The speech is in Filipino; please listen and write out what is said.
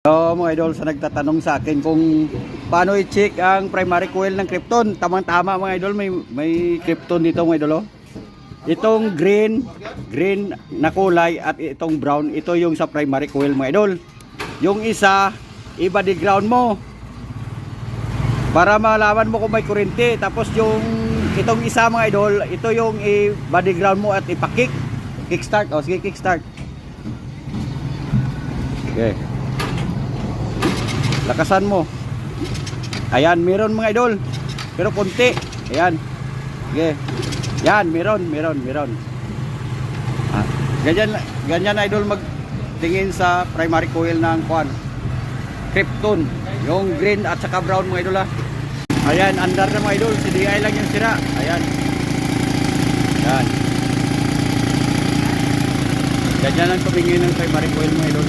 So mga idol, sa nagtatanong sa akin kung paano i-check ang primary coil ng Krypton, tamang-tama mga idol, may Krypton dito mga idol. Oh. Itong green na kulay at itong brown, ito yung sa primary coil mga idol. Yung isa, i-body ground mo para malaman mo kung may kuryente. Tapos yung itong isa mga idol, ito yung i-body ground mo at kickstart. O sige, kickstart. Okay. Lakasan mo. Ayan, meron mga idol. Pero konti. Ayan. Okay. Yan, meron. Ah, ganyan idol magtingin sa primary coil ng Krypton. Yung green at saka brown mga idol ha. Ayan, under na mga idol. CDI lang yung sira. Ayan. Yan. Ganyan ang tumingin ng primary coil mga idol.